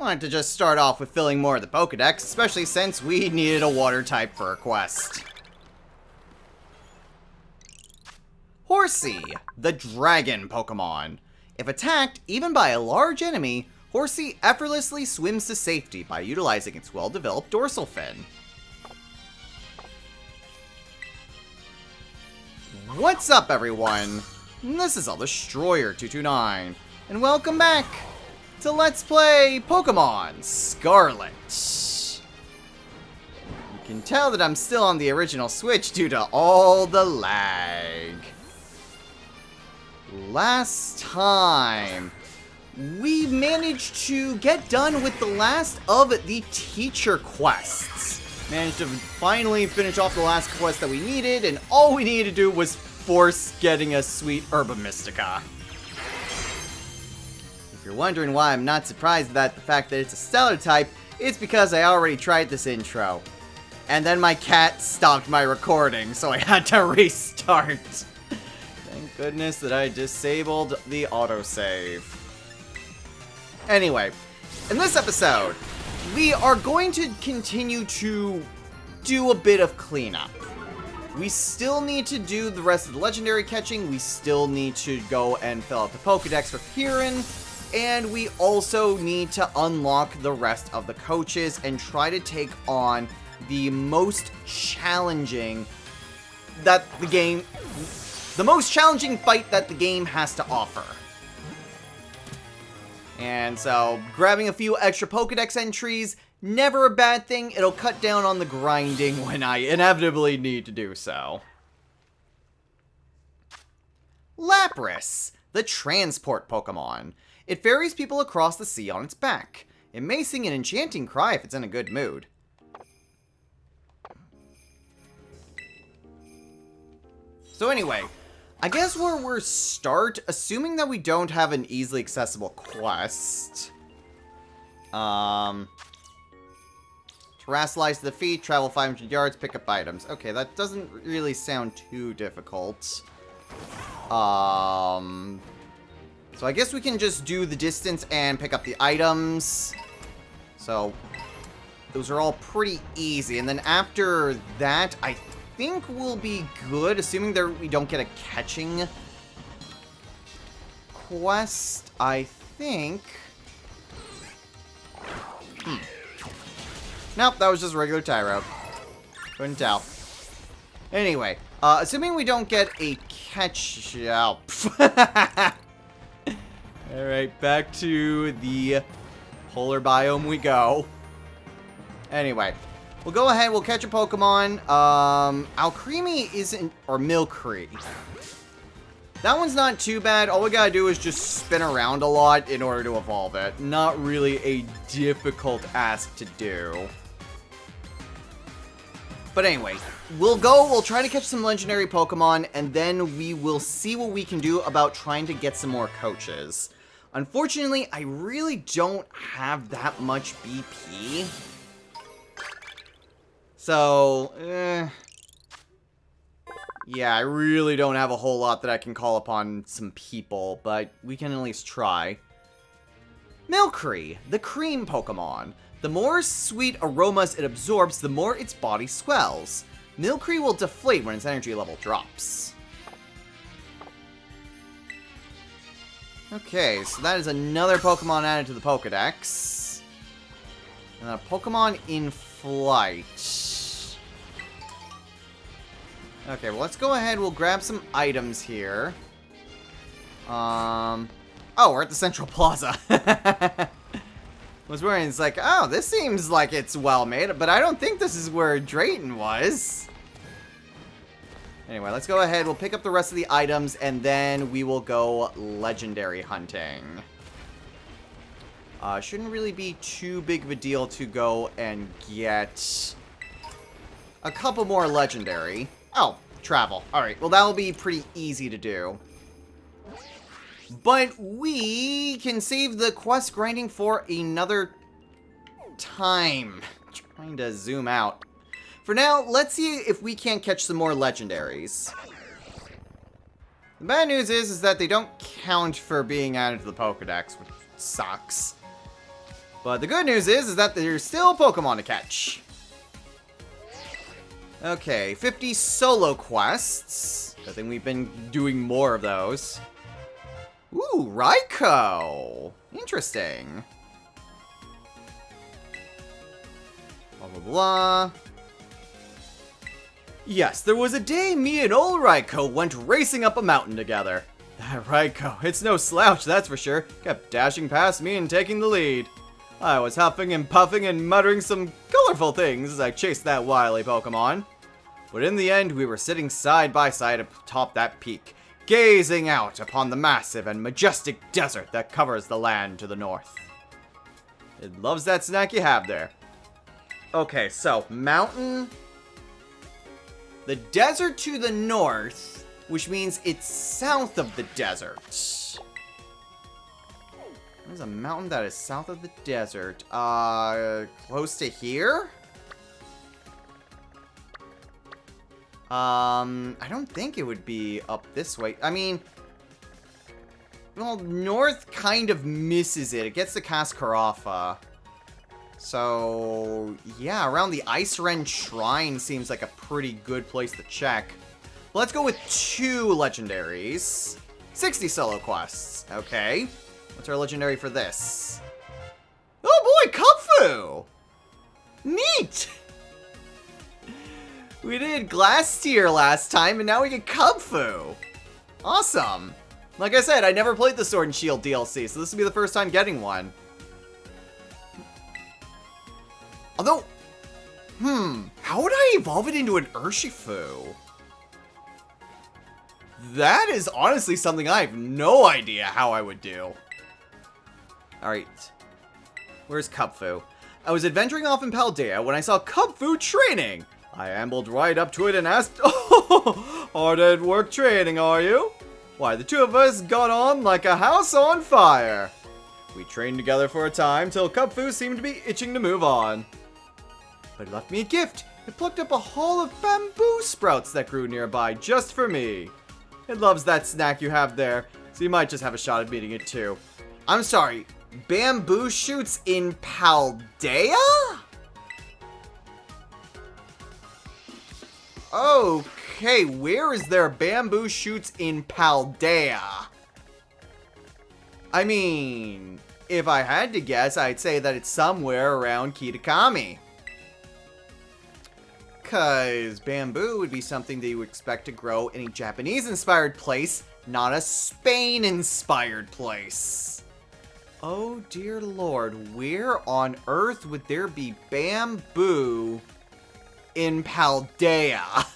wanted to just start off with filling more of the Pokedex, especially since we needed a water type for a quest. Horsey, the dragon Pokemon. If attacked, even by a large enemy, Horsey effortlessly swims to safety by utilizing its well-developed dorsal fin. What's up, everyone? This is Destroyer229, and welcome back to Let's Play Pokemon Scarlet. You can tell that I'm still on the original Switch due to all the lag. Last time, we managed to get done with the last of the teacher quests. Managed to finally finish off the last quest that we needed, and all we needed to do was force getting a sweet Herba Mystica. If you're wondering why I'm not surprised at the fact that it's a stellar type, it's because I already tried this intro. And then my cat stopped my recording, so I had to restart. Thank goodness that I disabled the autosave. Anyway, in this episode, we are going to continue to do a bit of cleanup. We still need to do the rest of the legendary catching, we still need to go and fill out the Pokedex for Kieran, and we also need to unlock the rest of the coaches and try to take on the most challenging fight that the game has to offer. And so, grabbing a few extra Pokedex entries, never a bad thing. It'll cut down on the grinding when I inevitably need to do so. Lapras, the transport Pokemon. It ferries people across the sea on its back. It may sing an enchanting cry if it's in a good mood. So anyway, I guess where we're assuming that we don't have an easily accessible quest. Terrasilize the feet, travel 500 yards, pick up items. Okay, that doesn't really sound too difficult. So I guess we can just do the distance and pick up the items. So those are all pretty easy. And then after that, I think we'll be good, assuming we don't get a catching quest, I think. Nope, that was just a regular Tyro. Couldn't tell. Anyway, assuming we don't get a catch... Oh. Alright, back to the polar biome we go. Anyway, we'll go ahead, we'll catch a Pokemon. Alcremie isn't... or Milcree. That one's not too bad. All we gotta do is just spin around a lot in order to evolve it. Not really a difficult ask to do. But anyway, we'll try to catch some legendary Pokemon, and then we will see what we can do about trying to get some more coaches. Unfortunately, I really don't have that much BP. So, yeah, I really don't have a whole lot that I can call upon some people, but we can at least try. Milcree, the cream Pokemon. The more sweet aromas it absorbs, the more its body swells. Milcree will deflate when its energy level drops. Okay, so that is another Pokemon added to the Pokedex. And a Pokemon in flight. Okay, well, let's go ahead. We'll grab some items here. Oh, we're at the Central Plaza. Was wondering, it's like, oh, this seems like it's well made, but I don't think this is where Drayton was. Anyway, let's go ahead. We'll pick up the rest of the items, and then we will go legendary hunting. Shouldn't really be too big of a deal to go and get a couple more legendary. Oh, travel. Alright, well, that'll be pretty easy to do. But we can save the quest grinding for another time. Trying to zoom out. For now, let's see if we can't catch some more legendaries. The bad news is that they don't count for being added to the Pokedex, which sucks. But the good news is that there's still Pokemon to catch. Okay, 50 solo quests. I think we've been doing more of those. Ooh, Raikou. Interesting. Blah, blah, blah. Yes, there was a day me and old Raikou went racing up a mountain together. That Raikou, it's no slouch, that's for sure. Kept dashing past me and taking the lead. I was huffing and puffing and muttering some colorful things as I chased that wily Pokemon. But in the end, we were sitting side by side atop that peak, gazing out upon the massive and majestic desert that covers the land to the north. It loves that snack you have there. Okay, so, mountain. The desert to the north, which means it's south of the desert. There's a mountain that is south of the desert. Close to here? I don't think it would be up this way. I mean, well, north kind of misses it. It gets to Cascarafa. So, yeah, around the Ice Ren Shrine seems like a pretty good place to check. Let's go with 2 legendaries. 60 solo quests. Okay. What's our legendary for this? Oh boy, Kung Fu! Neat! We did Glass Tier last time, and now we get Kung Fu. Awesome. Like I said, I never played the Sword and Shield DLC, so this will be the first time getting one. Although, how would I evolve it into an Urshifu? That is honestly something I have no idea how I would do. Alright. Where's Kubfu? I was adventuring off in Paldea when I saw Kubfu training. I ambled right up to it and asked, "Oh, hard at work training, are you?" Why, the two of us got on like a house on fire. We trained together for a time till Kubfu seemed to be itching to move on. But it left me a gift. It plucked up a haul of bamboo sprouts that grew nearby just for me. It loves that snack you have there, so you might just have a shot at beating it too. I'm sorry, bamboo shoots in Paldea? Okay, where is there bamboo shoots in Paldea? I mean, if I had to guess, I'd say that it's somewhere around Kitakami. Because bamboo would be something that you would expect to grow in a Japanese-inspired place, not a Spain-inspired place. Oh dear lord, where on earth would there be bamboo in Paldea?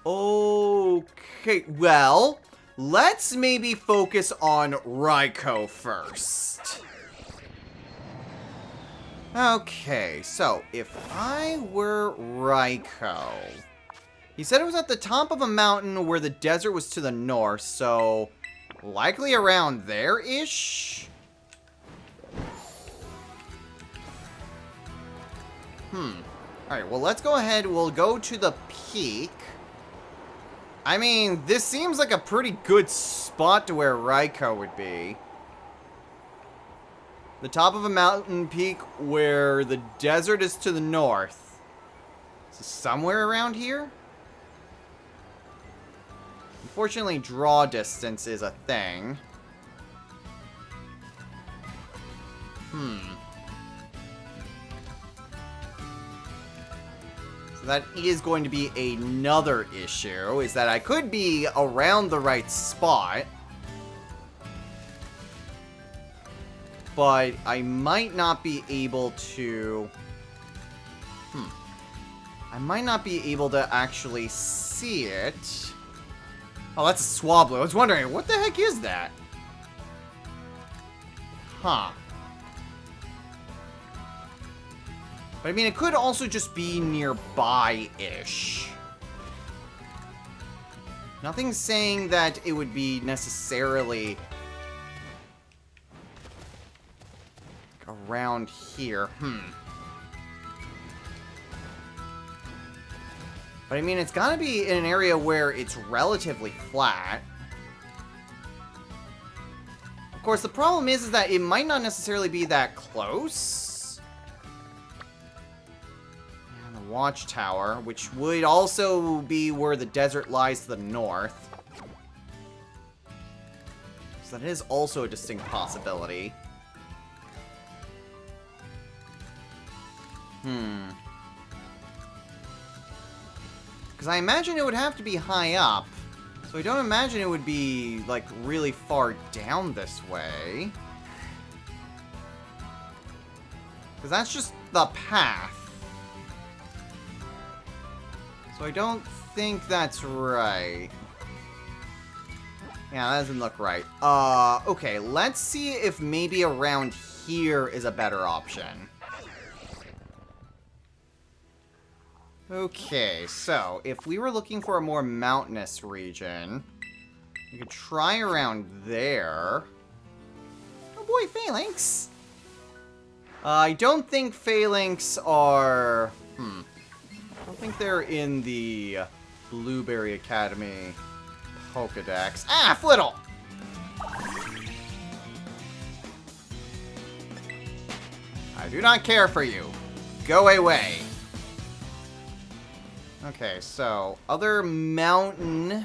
Okay, well, let's maybe focus on Raikou first. Okay, so if I were Raikou, he said it was at the top of a mountain where the desert was to the north, so likely around there-ish? Alright, well, let's go ahead. We'll go to the peak. I mean, this seems like a pretty good spot to where Raikou would be. The top of a mountain peak where the desert is to the north. Is this somewhere around here? Unfortunately, draw distance is a thing. So that is going to be another issue, is that I could be around the right spot, but I might not be able to... I might not be able to actually see it. Oh, that's a Swablu. I was wondering, what the heck is that? Huh. But I mean, it could also just be nearby-ish. Nothing's saying that it would be necessarily around here. But I mean, it's gotta be in an area where it's relatively flat. Of course, the problem is that it might not necessarily be that close. And the watchtower, which would also be where the desert lies to the north. So that is also a distinct possibility. Because I imagine it would have to be high up. So I don't imagine it would be, like, really far down this way. Because that's just the path. So I don't think that's right. Yeah, that doesn't look right. Okay, let's see if maybe around here is a better option. Okay, so if we were looking for a more mountainous region, we could try around there. Oh boy, phalanx! I don't think phalanx are... I don't think they're in the Blueberry Academy Pokedex. Ah, Flittle! I do not care for you. Go away. Okay, so other mountain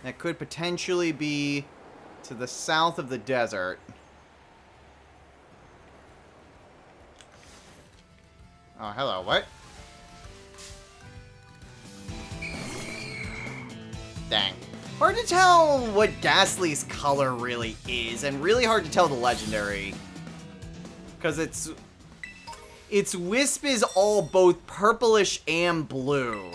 that could potentially be to the south of the desert. Oh, hello, what? Dang. Hard to tell what Ghastly's color really is, and really hard to tell the legendary. Because its wisp is all both purplish and blue.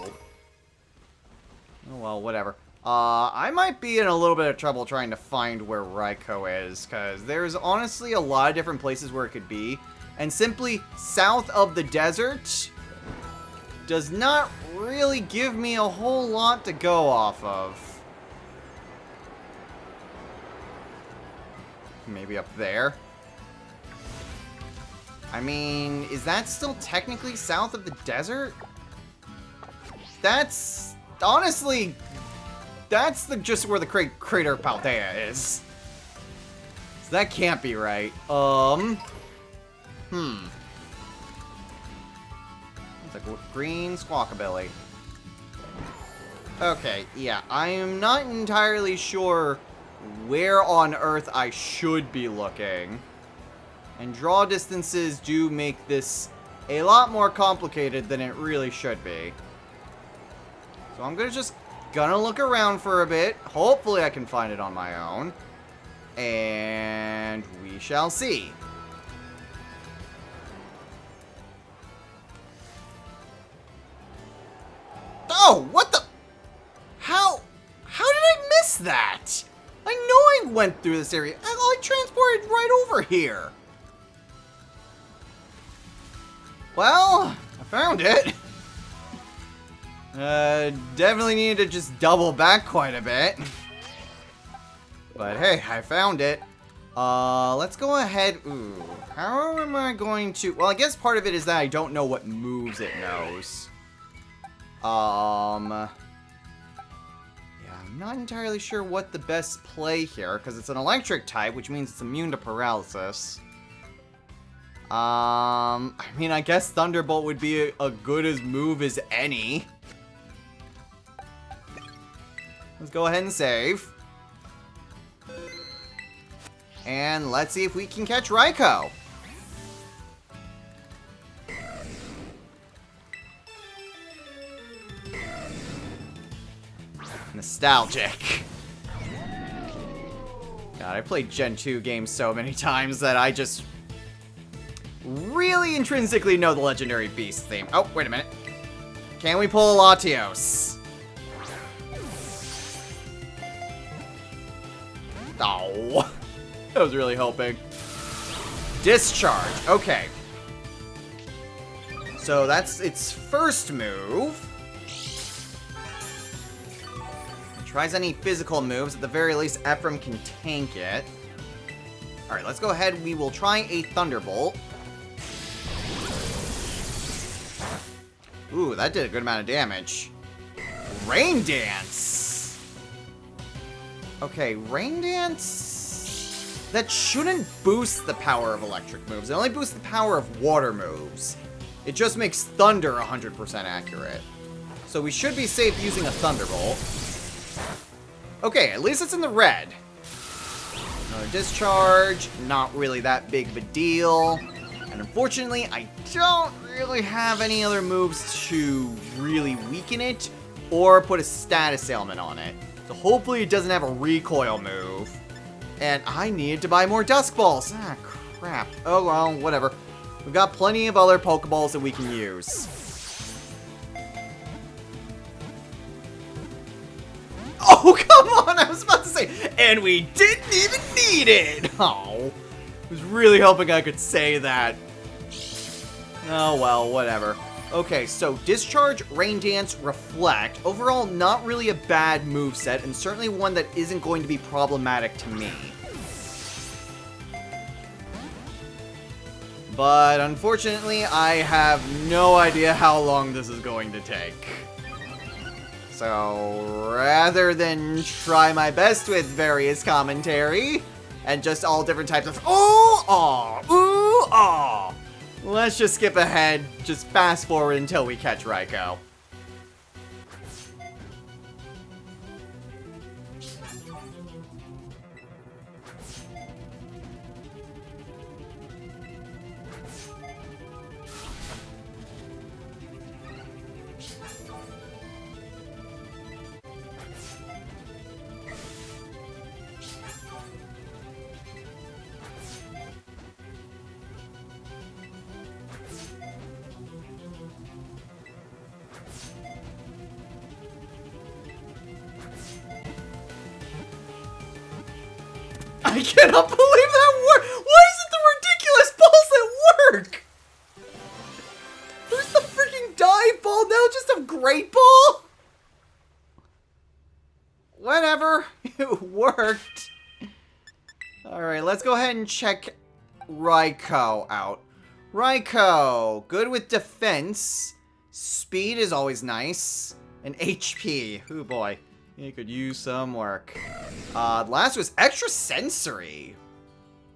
Oh, well, whatever. I might be in a little bit of trouble trying to find where Raikou is, because there's honestly a lot of different places where it could be. And simply south of the desert does not really give me a whole lot to go off of. Maybe up there. I mean, is that still technically south of the desert? That's... honestly, that's just where the crater Paldea is. So that can't be right. It's a green Squawkabilly. Okay, yeah, I am not entirely sure where on Earth I should be looking. And draw distances do make this a lot more complicated than it really should be. So I'm gonna look around for a bit. Hopefully I can find it on my own. And we shall see. Oh, what the? How did I miss that? I know I went through this area. I transported right over here. Well, I found it. Definitely needed to just double back quite a bit. But hey, I found it. Let's go ahead. Ooh, how am I going to... Well, I guess part of it is that I don't know what moves it knows. Yeah, I'm not entirely sure what the best play here, because it's an electric type, which means it's immune to paralysis. I mean, I guess Thunderbolt would be a good as move as any. Let's go ahead and save. And let's see if we can catch Raikou. Nostalgic. God, I played Gen 2 games so many times that I just really intrinsically know the Legendary Beast theme. Oh, wait a minute. Can we pull a Latios? Oh, I was really hoping. Discharge. Okay. So that's its first move. It tries any physical moves. At the very least, Ephraim can tank it. Alright, let's go ahead. We will try a Thunderbolt. Ooh, that did a good amount of damage. Rain Dance! Okay, Rain Dance... that shouldn't boost the power of electric moves. It only boosts the power of water moves. It just makes thunder 100% accurate. So we should be safe using a Thunderbolt. Okay, at least it's in the red. Another discharge, not really that big of a deal. And unfortunately, I don't really have any other moves to really weaken it or put a status ailment on it. So hopefully it doesn't have a recoil move. And I need to buy more Dusk Balls. Ah, crap. Oh, well, whatever. We've got plenty of other Pokeballs that we can use. Oh, come on! I was about to say, and we didn't even need it! Oh, I was really hoping I could say that. Oh, well, whatever. Okay, so Discharge, Rain Dance, Reflect. Overall, not really a bad moveset, and certainly one that isn't going to be problematic to me. But unfortunately, I have no idea how long this is going to take. So, rather than try my best with various commentary, and just all different types of ooh, aw, let's just skip ahead, just fast forward until we catch Raikou. I cannot believe that worked! Why is it the ridiculous balls that work? Where's the freaking dive ball now? Just a great ball? Whatever. It worked. Alright, let's go ahead and check Raikou out. Raikou, good with defense. Speed is always nice. And HP. Oh boy. He could use some work. Last was extra sensory.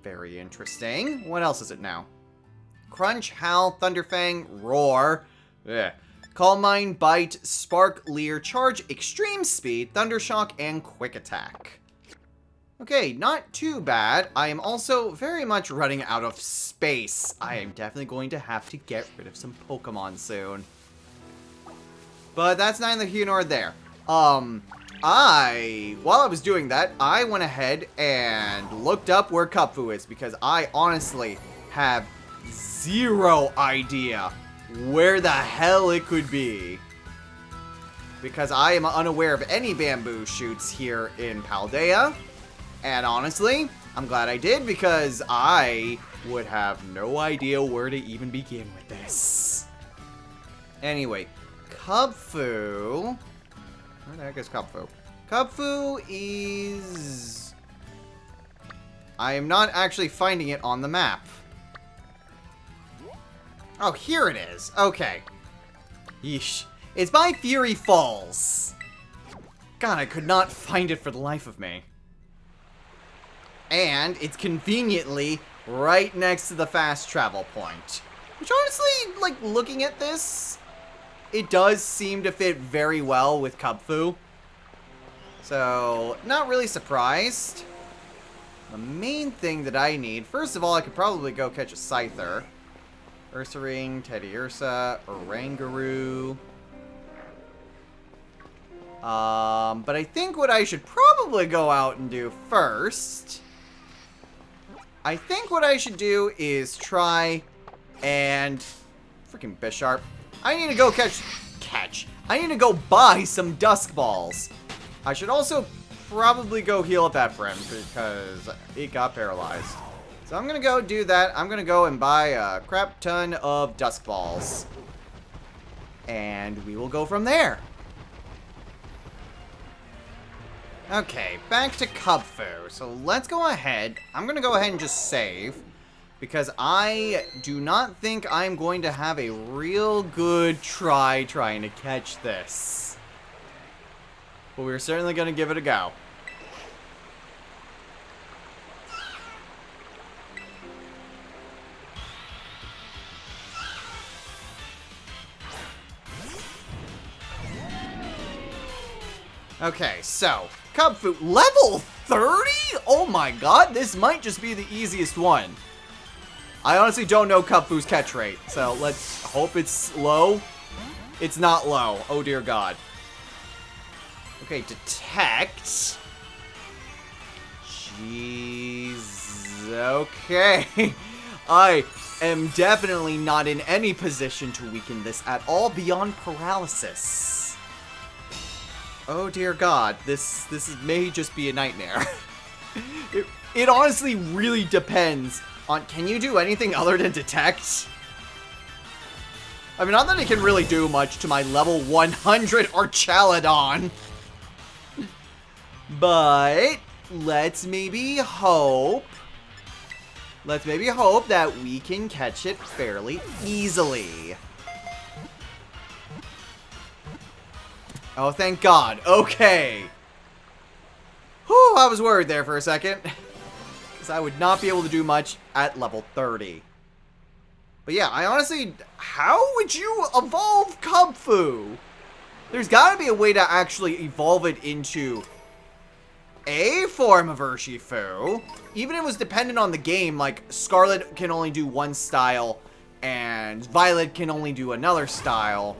Very interesting. What else is it now? Crunch, Howl, Thunderfang, Roar. Ugh. Calm Mind, Bite, Spark, Leer, Charge, Extreme Speed, Thundershock, and Quick Attack. Okay, not too bad. I am also very much running out of space. I am definitely going to have to get rid of some Pokemon soon. But that's neither here nor there. While I was doing that, I went ahead and looked up where Kupfu is, because I honestly have zero idea where the hell it could be. Because I am unaware of any bamboo shoots here in Paldea. And honestly, I'm glad I did, because I would have no idea where to even begin with this. Anyway, Kupfu... Where the heck is Kupfu? Kupfu is... I am not actually finding it on the map. Oh, here it is. Okay. Yeesh. It's by Fury Falls. God, I could not find it for the life of me. And it's conveniently right next to the fast travel point. Which honestly, like, looking at this... it does seem to fit very well with Kupfu. So, not really surprised. The main thing that I need... first of all, I could probably go catch a Scyther. Ursaring, Teddiursa, Oranguru. But I think what I should probably go out and do first... I think what I should do is try and... freaking Bisharp. I need to go I need to go buy some Dusk Balls. I should also probably go heal up that friend because it got paralyzed. So I'm gonna go do that. I'm gonna go and buy a crap ton of Dusk Balls. And we will go from there. Okay, back to Kupfu. So let's go ahead. I'm gonna go ahead and just save. Because I do not think I'm going to have a real good try trying to catch this. But we're certainly going to give it a go. Okay, so, Kubfu, level 30? Oh my god, this might just be the easiest one. I honestly don't know Kubfu's catch rate, so let's hope it's low. It's not low. Oh dear god. Okay, detect. Jeez. Okay. I am definitely not in any position to weaken this at all beyond paralysis. Oh dear god, this may just be a nightmare. It honestly really depends on, can you do anything other than detect? I mean, not that it can really do much to my level 100 Archaludon. But let's maybe hope that we can catch it fairly easily. Oh, thank God. Okay. Whew, I was worried there for a second. Because I would not be able to do much at level 30. But yeah, I honestly... How would you evolve Kubfu? There's gotta be a way to actually evolve it into a form of Urshifu. Even if it was dependent on the game, like Scarlet can only do one style, and Violet can only do another style.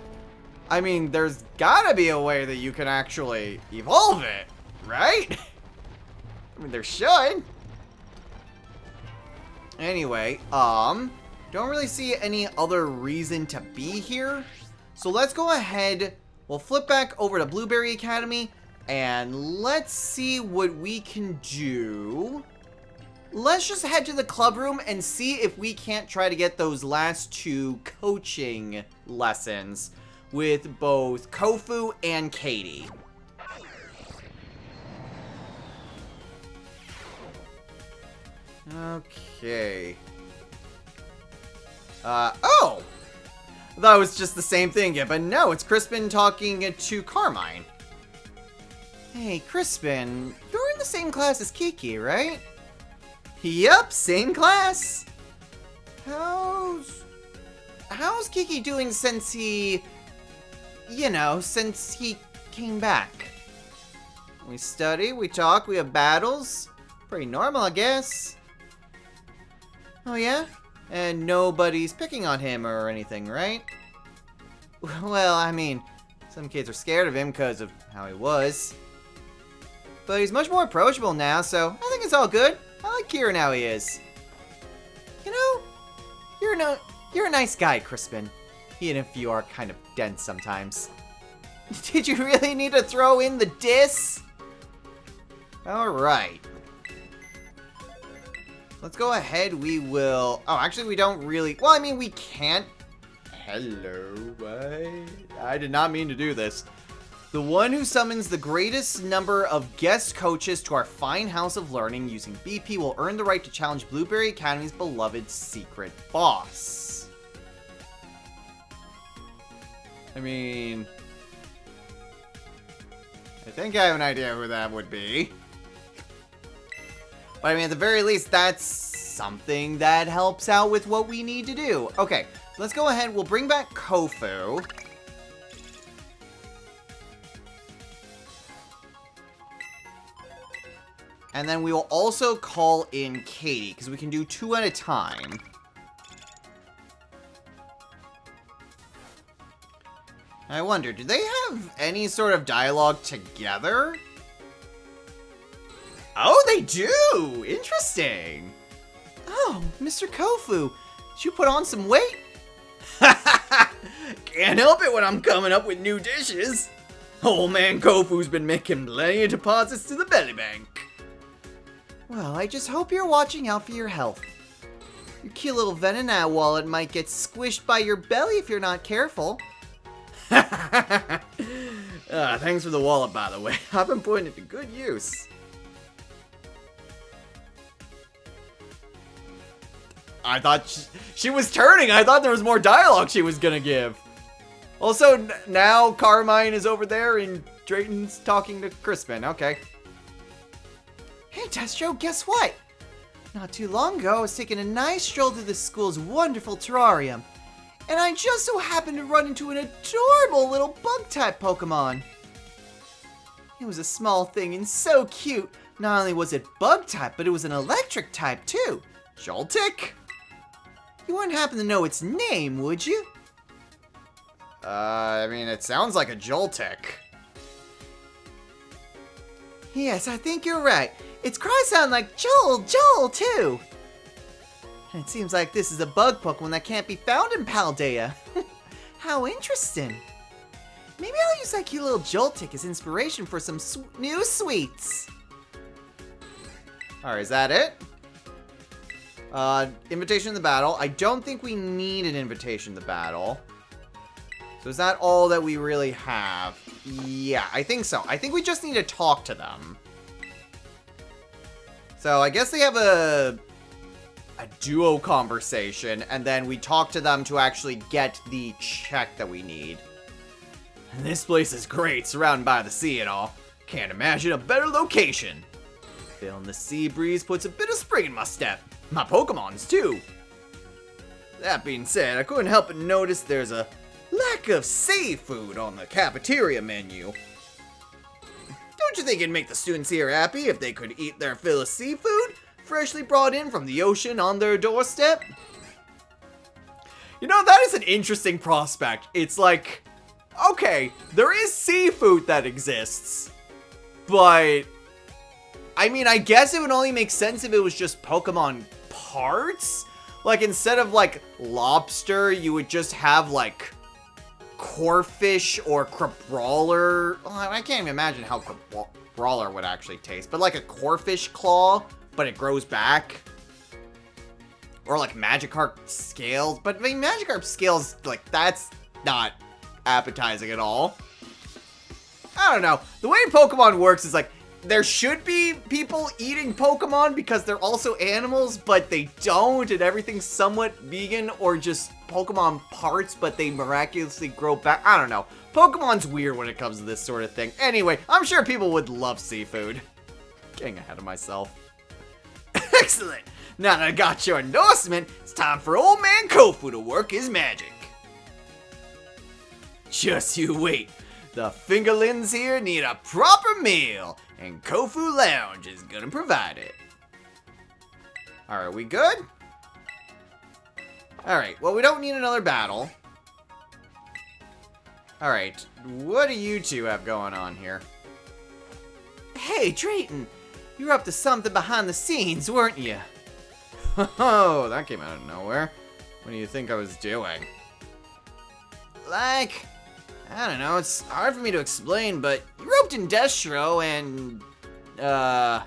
I mean, there's gotta be a way that you can actually evolve it, right? I mean, there should. Anyway, don't really see any other reason to be here. So let's go ahead, we'll flip back over to Blueberry Academy, and let's see what we can do. Let's just head to the club room and see if we can't try to get those last two coaching lessons with both Kofu and Katie. Okay. Oh! I thought it was just the same thing, yeah, but no, it's Crispin talking to Carmine. Hey, Crispin, you're in the same class as Kiki, right? Yep, same class. How's Kiki doing since he came back? We study, we talk, we have battles. Pretty normal, I guess. Oh yeah? And nobody's picking on him or anything, right? Well, I mean, some kids are scared of him because of how he was. But he's much more approachable now, so I think it's all good. I like Kieran how he is. You know, you're a nice guy, Crispin. Even if you are kind of dense sometimes. Did you really need to throw in the diss? Alright. Let's go ahead, we will... Oh, actually, we don't really... Well, I mean, we can't... Hello, I did not mean to do this. The one who summons the greatest number of guest coaches to our fine house of learning using BP will earn the right to challenge Blueberry Academy's beloved secret boss. I mean... I think I have an idea who that would be. But I mean, at the very least, that's something that helps out with what we need to do. Okay, let's go ahead. We'll bring back Kofu. And then we will also call in Katie, because we can do 2 at a time. I wonder, do they have any sort of dialogue together? Oh, they do! Interesting! Oh, Mr. Kofu, did you put on some weight? Can't help it when I'm coming up with new dishes. Old man Kofu's been making plenty of deposits to the belly bank. Well, I just hope you're watching out for your health. Your cute little Venonat wallet might get squished by your belly if you're not careful. Thanks for the wallet, by the way. I've been putting it to good use. I thought she was turning. I thought there was more dialogue she was gonna give. Also, now Carmine is over there and Drayton's talking to Crispin. Okay. Hey, Destro, guess what? Not too long ago, I was taking a nice stroll through the school's wonderful terrarium. And I just so happened to run into an adorable little bug-type Pokemon. It was a small thing and so cute. Not only was it bug type, but it was an electric type too. Joltik? You wouldn't happen to know its name, would you? I mean, it sounds like a Joltik. Yes, I think you're right. Its cries sound like Joel, Joel, too. And it seems like this is a bug Pokemon that can't be found in Paldea. How interesting. Maybe I'll use that cute little Joltik as inspiration for some new sweets. Alright, is that it? Invitation to battle. I don't think we need an invitation to battle. So is that all that we really have? Yeah, I think so. I think we just need to talk to them. So I guess they have a duo conversation, and then we talk to them to actually get the check that we need. This place is great, surrounded by the sea and all. Can't imagine a better location. Feeling the sea breeze puts a bit of spring in my step. My Pokemon's too. That being said, I couldn't help but notice there's a lack of seafood on the cafeteria menu. Don't you think it'd make the students here happy if they could eat their fill of seafood, freshly brought in from the ocean on their doorstep? You know, that is an interesting prospect. It's like, okay, there is seafood that exists, but I mean, I guess it would only make sense if it was just Pokemon parts. Like, instead of, like, lobster, you would just have, like, Corfish or Crabrawler. Well, I can't even imagine how Crabrawler would actually taste. But, like, a Corfish claw, but it grows back. Or, like, Magikarp scales. But, I mean, Magikarp scales, like, that's not appetizing at all. I don't know. The way Pokemon works is, like, there should be people eating Pokemon because they're also animals, but they don't, and everything's somewhat vegan or just Pokemon parts, but they miraculously grow back. I don't know. Pokemon's weird when it comes to this sort of thing. Anyway, I'm sure people would love seafood. Getting ahead of myself. Excellent! Now that I got your endorsement, it's time for old man Kofu to work his magic. Just you wait. The fingerlings here need a proper meal, and Kofu Lounge is gonna provide it. Alright, we good? Alright, well, we don't need another battle. Alright, what do you two have going on here? Hey, Drayton! You were up to something behind the scenes, weren't you? Oh, that came out of nowhere. What do you think I was doing? Like, I don't know, it's hard for me to explain, but you roped in Destro and, oh,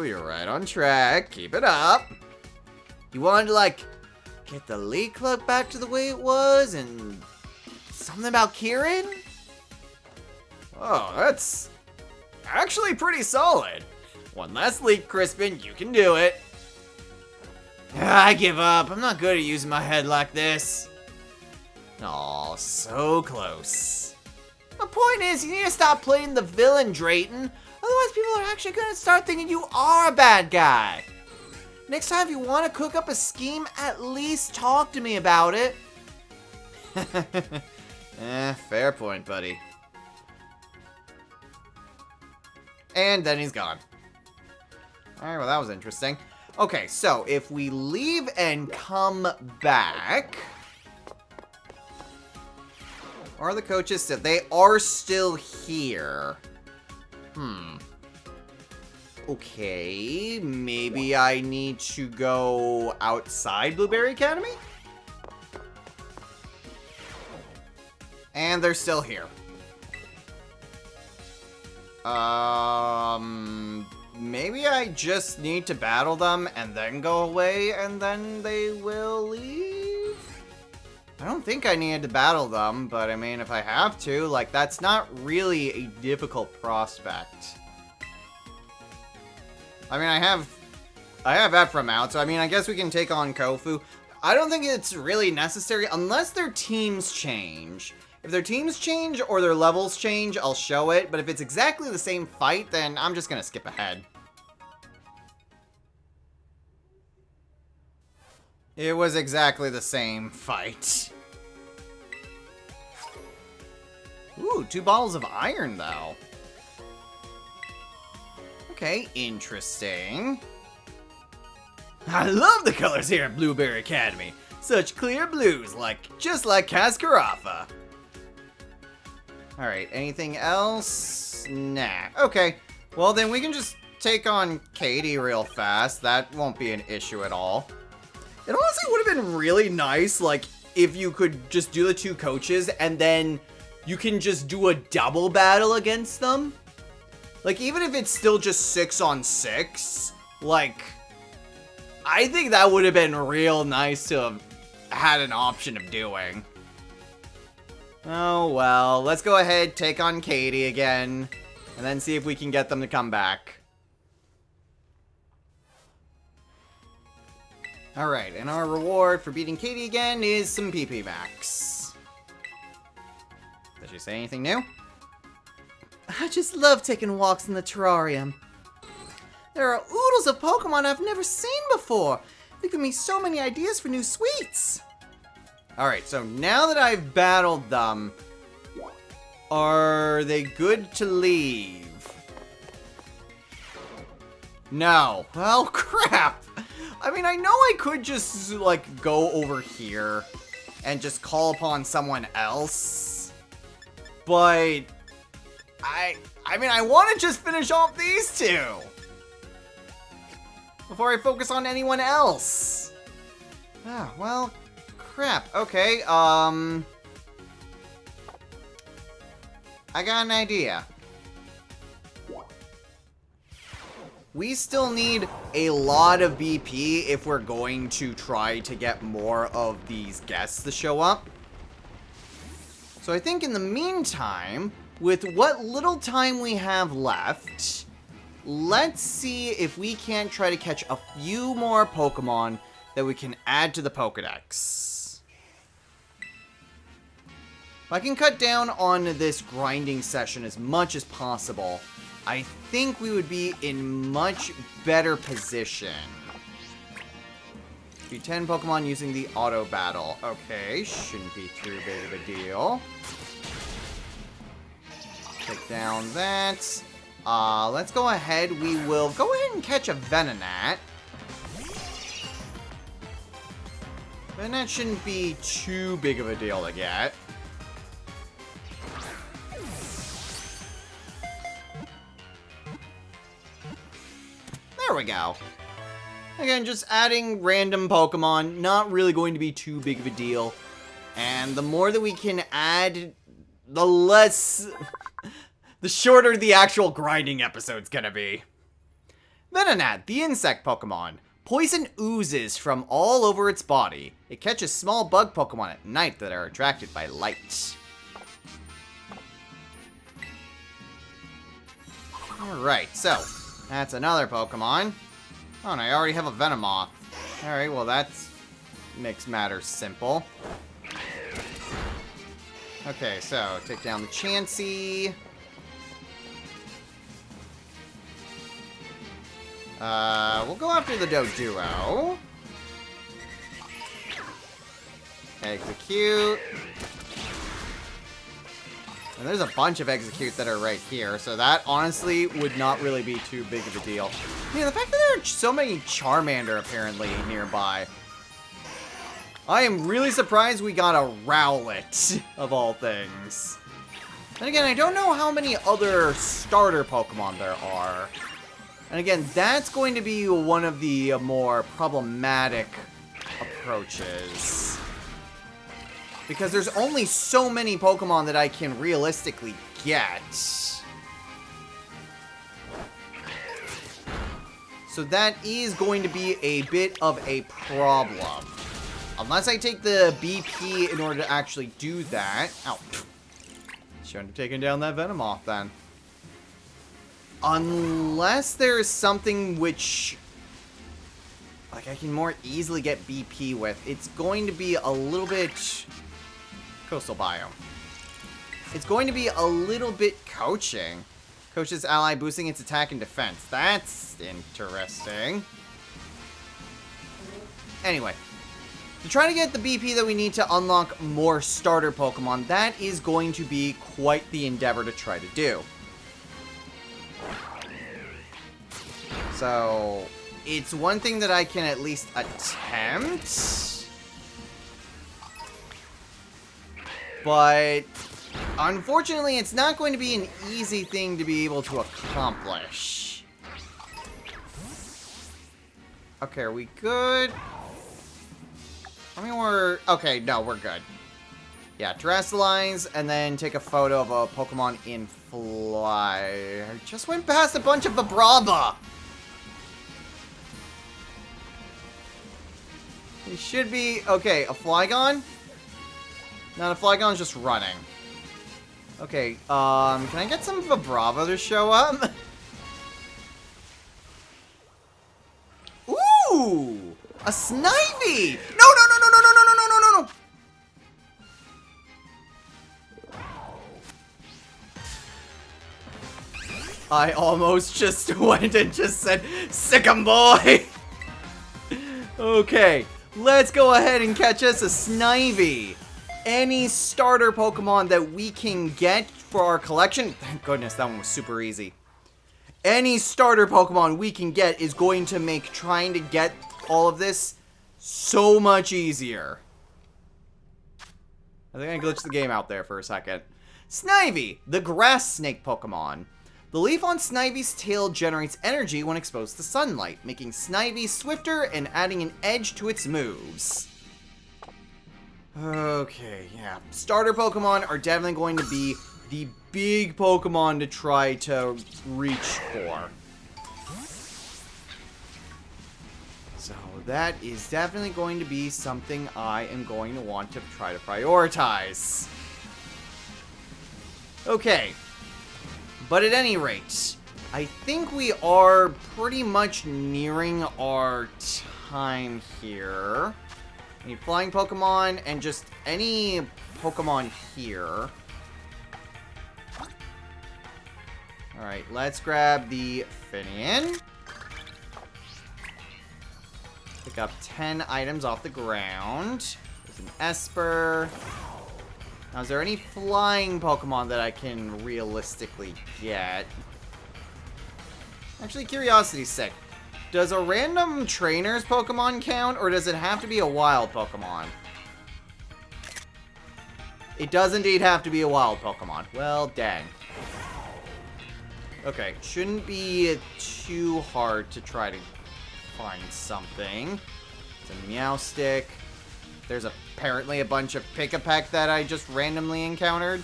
you're right on track. Keep it up. You wanted to, like, get the League Club back to the way it was, and something about Kieran? Oh, that's actually pretty solid. One last leak, Crispin. You can do it. I give up. I'm not good at using my head like this. Aw, so close. My point is, you need to stop playing the villain, Drayton. Otherwise, people are actually going to start thinking you are a bad guy. Next time, if you want to cook up a scheme, at least talk to me about it. Fair point, buddy. And then he's gone. Alright, well, that was interesting. Okay, so if we leave and come back... Are the coaches still? They are still here. Okay, maybe I need to go outside Blueberry Academy? And they're still here. Maybe I just need to battle them and then go away and then they will leave? I don't think I needed to battle them, but I mean, if I have to, like, that's not really a difficult prospect. I mean, I have Ephraim out, so I mean, I guess we can take on Kofu. I don't think it's really necessary unless their teams change. If their teams change or their levels change, I'll show it, but if it's exactly the same fight, then I'm just gonna skip ahead. It was exactly the same fight. Ooh, Ooh, 2 bottles of iron, though. Okay, interesting. I love the colors here at Blueberry Academy. Such clear blues, just like Cascarafa. Alright, anything else? Nah. Okay, well then we can just take on Katie real fast. That won't be an issue at all. It honestly would have been really nice, if you could just do the 2 coaches and then you can just do a double battle against them. Even if it's still just 6 on 6, I think that would have been real nice to have had an option of doing. Oh well, let's go ahead, take on Katie again, and then see if we can get them to come back. Alright, and our reward for beating Katie again is some PP Max. Did she say anything new? I just love taking walks in the terrarium. There are oodles of Pokemon I've never seen before. They give me so many ideas for new sweets. Alright, so now that I've battled them, are they good to leave? No. Well, crap. I mean, I know I could just, go over here and just call upon someone else. But I mean, I want to just finish off these 2 before I focus on anyone else. Ah, well, crap. Okay, I got an idea. We still need a lot of BP if we're going to try to get more of these guests to show up. So I think in the meantime, with what little time we have left, let's see if we can't try to catch a few more Pokemon that we can add to the Pokedex. If I can cut down on this grinding session as much as possible, I think we would be in much better position. Be 10 Pokemon using the auto battle. Okay, shouldn't be too big of a deal. Take down that. Let's go ahead. We will go ahead and catch a Venonat. Venonat shouldn't be too big of a deal to get. There we go. Again, just adding random Pokemon, not really going to be too big of a deal. And the more that we can add, the less... the shorter the actual grinding episode's gonna be. Venonat, the insect Pokemon. Poison oozes from all over its body. It catches small bug Pokemon at night that are attracted by light. Alright, so... that's another Pokemon. Oh, and I already have a Venomoth. Alright, well that makes matters simple. Okay, so take down the Chansey. We'll go after the Doduo. Execute. And there's a bunch of Execute that are right here, so that honestly would not really be too big of a deal. Yeah, the fact that there are so many Charmander apparently nearby. I am really surprised we got a Rowlet, of all things. And again, I don't know how many other starter Pokemon there are. And again, that's going to be one of the more problematic approaches. Because there's only so many Pokemon that I can realistically get. So that is going to be a bit of a problem. Unless I take the BP in order to actually do that. Ow. Shouldn't have taken down that Venomoth then. Unless there's something which... like I can more easily get BP with. It's going to be a little bit... coastal biome. It's going to be a little bit coaching. Coaches ally boosting its attack and defense. That's interesting. Anyway. to try to get the BP that we need to unlock more starter Pokemon, that is going to be quite the endeavor to try to do. So, it's one thing that I can at least attempt. But, unfortunately, it's not going to be an easy thing to be able to accomplish. Okay, are we good? I mean, okay, no, we're good. Yeah, Terrestrialize, and then take a photo of a Pokemon in fly. I just went past a bunch of Vibrava! It should be... Okay, a Flygon? No, the Flygon's just running. Okay, can I get some Vibrava to show up? Ooh! A Snivy! No, no, no, no, no, no, no, no, no, no, no! I almost just went and just said, "Sick 'em, boy!" Okay, let's go ahead and catch us a Snivy. Any starter Pokemon that we can get for our collection. Thank goodness, that one was super easy. Any starter Pokemon we can get is going to make trying to get all of this so much easier. I think I glitched the game out there for a second. Snivy, the grass snake Pokemon. The leaf on Snivy's tail generates energy when exposed to sunlight, making Snivy swifter and adding an edge to its moves. Okay, yeah. Starter Pokemon are definitely going to be the big Pokemon to try to reach for. So that is definitely going to be something I am going to want to try to prioritize. Okay. But at any rate, I think we are pretty much nearing our time here. Any flying Pokemon and just any Pokemon here. Alright, let's grab the Finian. Pick up 10 items off the ground. There's an Esper. Now, is there any flying Pokemon that I can realistically get? Actually, curiosity's sake. Does a random trainer's Pokemon count, or does it have to be a wild Pokemon? It does indeed have to be a wild Pokemon. Well, dang. Okay, shouldn't be too hard to try to find something. It's a Meowstic. There's apparently a bunch of Pick-a-Peck that I just randomly encountered.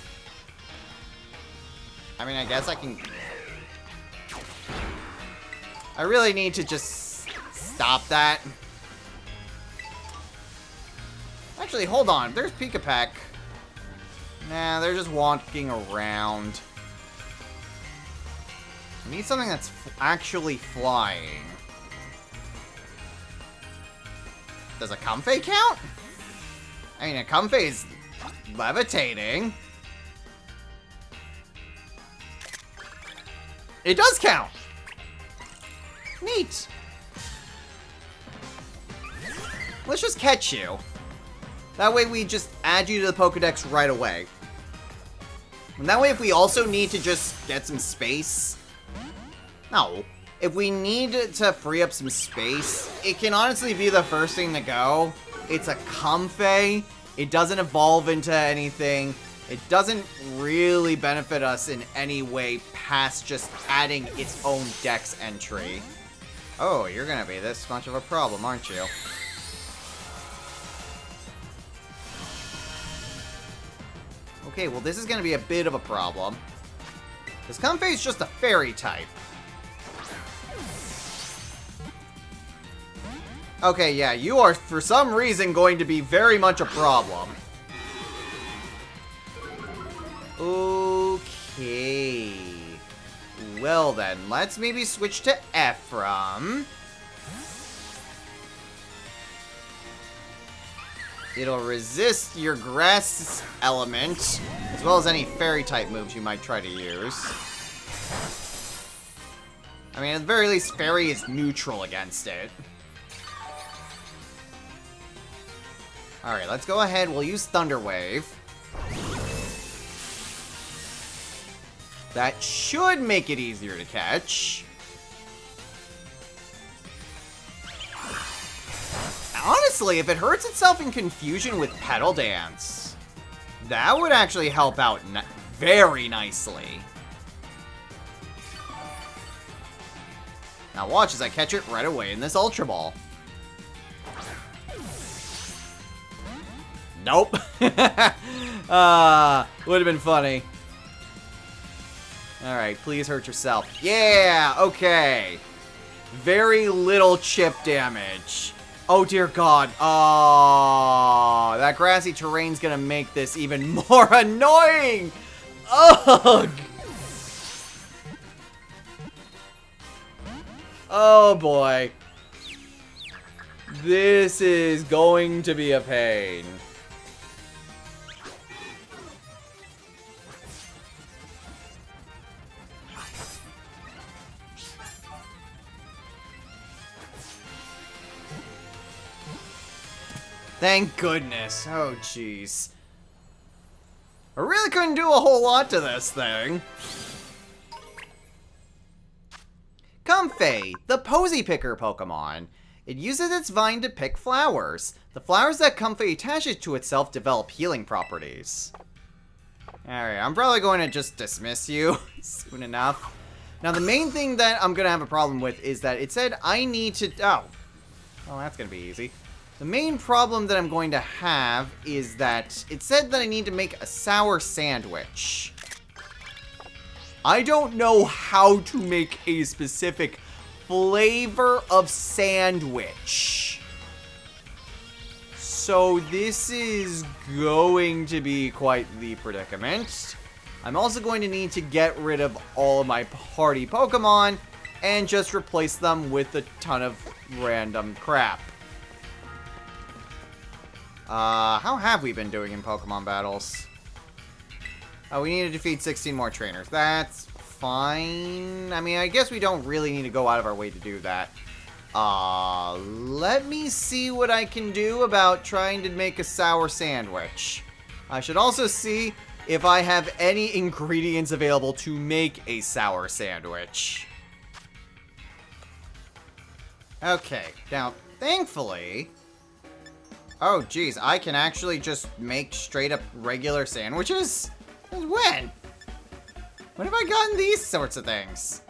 I mean, I guess I can... I really need to just stop that. Actually, hold on. There's Pick-a-Peck. Nah, they're just walking around. I need something that's actually flying. Does a Comfey count? I mean, a Comfey is levitating. It does count! Neat. Let's just catch you. That way we just add you to the Pokedex right away. And that way if we also need to just get some space... No. If we need to free up some space, it can honestly be the first thing to go. It's a Comfey. It doesn't evolve into anything. It doesn't really benefit us in any way past just adding its own dex entry. Oh, you're gonna be this much of a problem, aren't you? Okay, well this is gonna be a bit of a problem. Because Comfey is just a fairy type. Okay, yeah, you are for some reason going to be very much a problem. Okay. Well then, let's maybe switch to Ephraim. It'll resist your grass element, as well as any fairy type moves you might try to use. I mean, at the very least, fairy is neutral against it. Alright, let's go ahead. We'll use Thunder Wave. That should make it easier to catch. Honestly, if it hurts itself in confusion with Petal Dance, that would actually help out very nicely. Now watch as I catch it right away in this Ultra Ball. Nope. Would have been funny. Alright, please hurt yourself. Yeah, okay. Very little chip damage. Oh dear god. Oh, that grassy terrain's gonna make this even more annoying. Ugh. Oh boy. This is going to be a pain. Thank goodness. Oh, jeez. I really couldn't do a whole lot to this thing. Comfey, the Posy Picker Pokemon. It uses its vine to pick flowers. The flowers that Comfey attaches to itself develop healing properties. Alright, I'm probably going to just dismiss you soon enough. Now, the main thing that I'm going to have a problem with is that it said I need to... Oh. Well, that's going to be easy. The main problem that I'm going to have is that it said that I need to make a sour sandwich. I don't know how to make a specific flavor of sandwich. So this is going to be quite the predicament. I'm also going to need to get rid of all of my party Pokemon and just replace them with a ton of random crap. How have we been doing in Pokemon battles? Oh, we need to defeat 16 more trainers. That's fine. I mean, I guess we don't really need to go out of our way to do that. Let me see what I can do about trying to make a sour sandwich. I should also see if I have any ingredients available to make a sour sandwich. Okay, now, thankfully... Oh, geez, I can actually just make straight-up regular sandwiches? Since when? When have I gotten these sorts of things?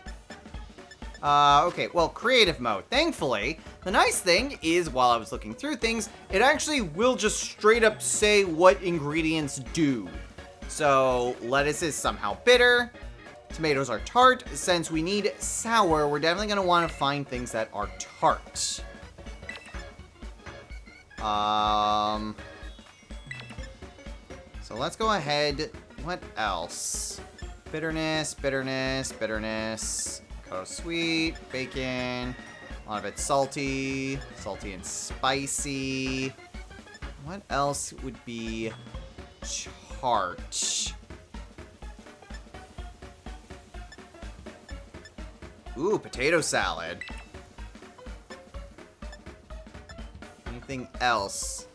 Okay, well, creative mode. Thankfully, the nice thing is, while I was looking through things, it actually will just straight-up say what ingredients do. So, lettuce is somehow bitter. Tomatoes are tart. Since we need sour, we're definitely going to want to find things that are tart. So let's go ahead. What else? Bitterness, bitterness, bitterness. Cocoa sweet, bacon. A lot of it's salty. Salty and spicy. What else would be tart? Ooh, potato salad. Anything else?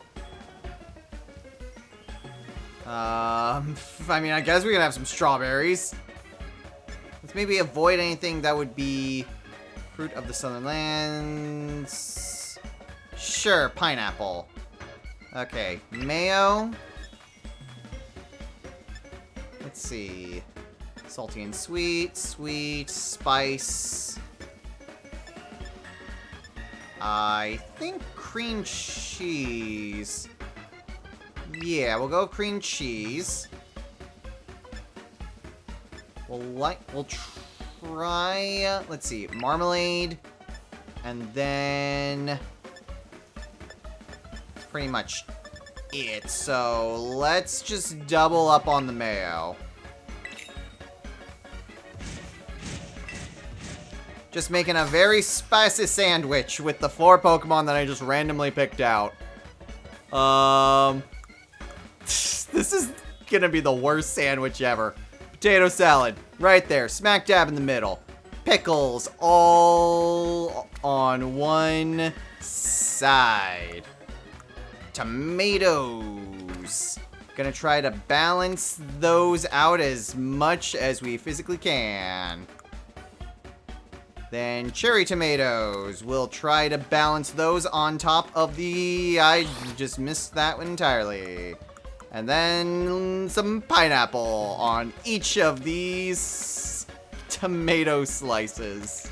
I mean, I guess we can have some strawberries. Let's maybe avoid anything that would be fruit of the southern lands. Sure, pineapple. Okay, mayo. Let's see. Salty and sweet, sweet, spice. I think cream cheese. Yeah, we'll go cream cheese. We'll try, let's see, marmalade, and then pretty much it. So let's just double up on the mayo. Just making a very spicy sandwich with the 4 Pokemon that I just randomly picked out. This is gonna be the worst sandwich ever. Potato salad, right there, smack dab in the middle. Pickles, all on one side. tomatoes. Gonna try to balance those out as much as we physically can. Then cherry tomatoes. We'll try to balance those on top of the... I just missed that one entirely. And then some pineapple on each of these tomato slices.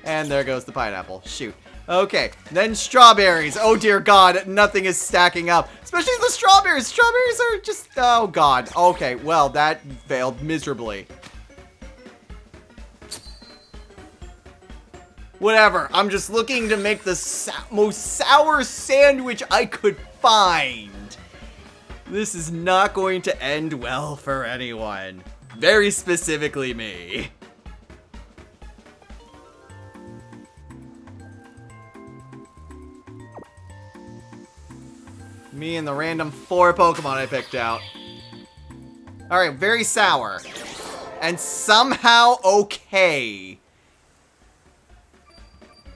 And there goes the pineapple. Shoot. Okay, then strawberries. Oh dear God, nothing is stacking up. Especially the strawberries. Strawberries are just... Oh God. Okay, well, that failed miserably. Whatever, I'm just looking to make the most sour sandwich I could find. This is not going to end well for anyone. Very specifically me. Me and the random 4 Pokemon I picked out. Alright, very sour. And somehow okay.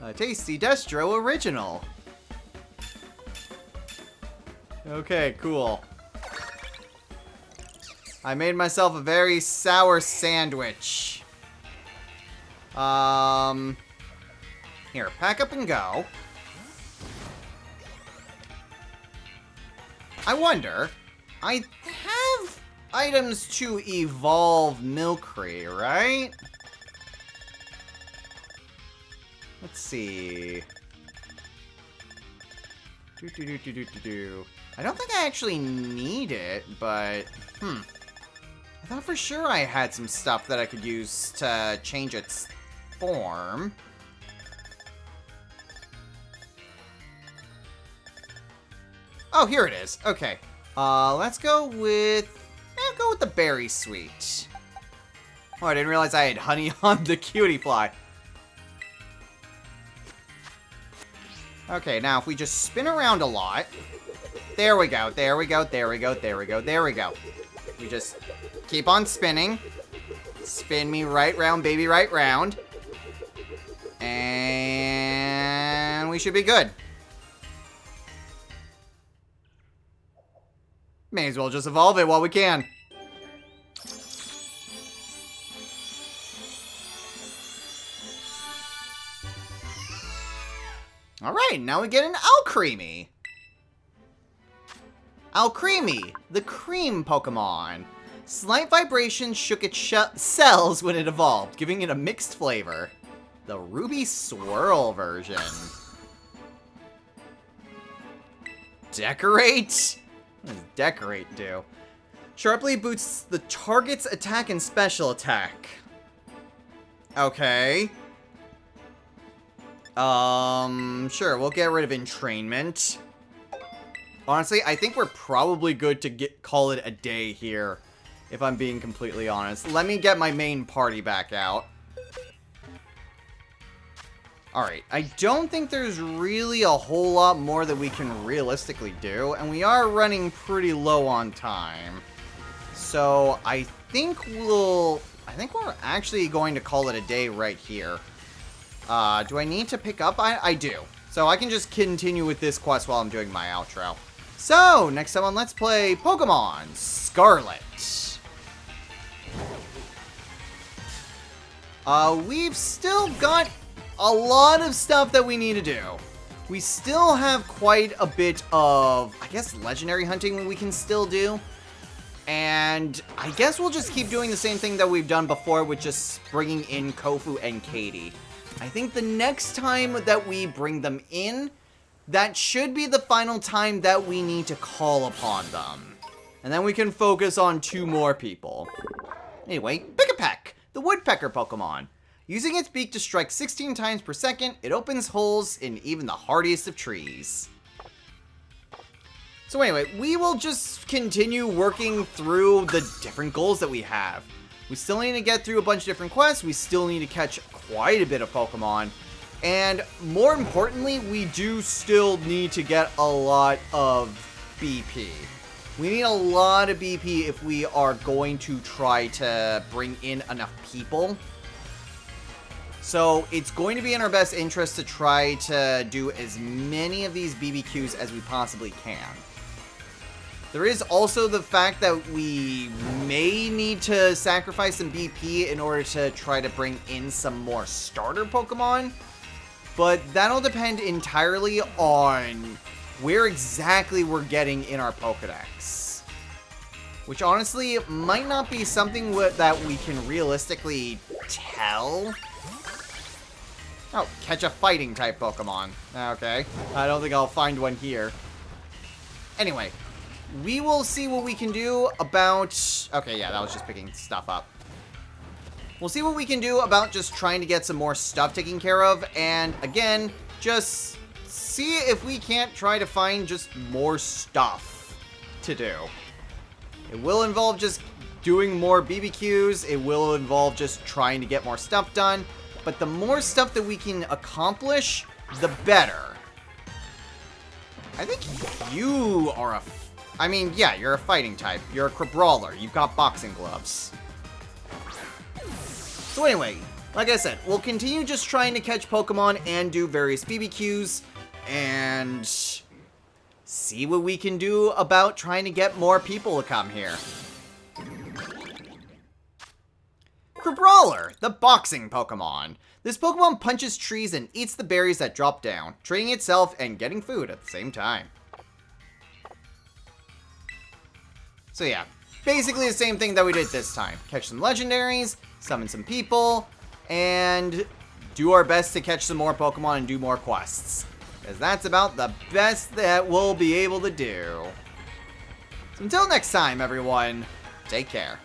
A tasty Destro original. Okay, cool. I made myself a very sour sandwich. Here, pack up and go. I wonder, I have items to evolve Milcery, right? Let's see. I don't think I actually need it, but... I thought for sure I had some stuff that I could use to change its form. Oh, here it is. Okay. Let's go with... go with the Berry Sweet. Oh, I didn't realize I had honey on the cutie fly. Okay, now if we just spin around a lot. There we go, there we go, there we go, there we go, there we go. We just keep on spinning. Spin me right round, baby, right round. And we should be good. May as well just evolve it while we can. Alright, now we get an Alcremie. Alcremie, the cream Pokemon. Slight vibrations shook its cells when it evolved, giving it a mixed flavor. The Ruby Swirl version. Decorate? What does Decorate do? Sharply boosts the target's attack and special attack. Okay. Sure, we'll get rid of entrainment. Honestly, I think we're probably good to call it a day here, if I'm being completely honest. Let me get my main party back out. Alright, I don't think there's really a whole lot more that we can realistically do, and we are running pretty low on time. So, I think we're actually going to call it a day right here. Do I need to pick up? I do. So I can just continue with this quest while I'm doing my outro. So, next time on Let's Play Pokemon Scarlet. We've still got a lot of stuff that we need to do. We still have quite a bit of, I guess, legendary hunting we can still do. And I guess we'll just keep doing the same thing that we've done before with just bringing in Kofu and Katie. I think the next time that we bring them in, that should be the final time that we need to call upon them. And then we can focus on 2 more people. Anyway, Pick-a-Peck, the woodpecker Pokemon. Using its beak to strike 16 times per second, it opens holes in even the hardiest of trees. So anyway, we will just continue working through the different goals that we have. We still need to get through a bunch of different quests. We still need to catch quite a bit of Pokemon. And more importantly, we do still need to get a lot of BP. We need a lot of BP if we are going to try to bring in enough people. So it's going to be in our best interest to try to do as many of these BBQs as we possibly can. There is also the fact that we may need to sacrifice some BP in order to try to bring in some more starter Pokemon. But that'll depend entirely on where exactly we're getting in our Pokedex. Which honestly might not be something that we can realistically tell. Oh, catch a fighting type Pokemon. Okay, I don't think I'll find one here. Anyway, we will see what we can do about... Okay, yeah, that was just picking stuff up. We'll see what we can do about just trying to get some more stuff taken care of. And again, just see if we can't try to find just more stuff to do. It will involve just doing more BBQs. It will involve just trying to get more stuff done. But the more stuff that we can accomplish, the better. I think you are a... I mean, yeah, you're a fighting type. You're a Crabrawler. You've got boxing gloves. So anyway, like I said, we'll continue just trying to catch Pokemon and do various BBQs. And see what we can do about trying to get more people to come here. Crabrawler, the boxing Pokemon. This Pokemon punches trees and eats the berries that drop down, training itself and getting food at the same time. So yeah, basically the same thing that we did this time. Catch some legendaries, summon some people, and do our best to catch some more Pokemon and do more quests. Because that's about the best that we'll be able to do. So until next time, everyone, take care.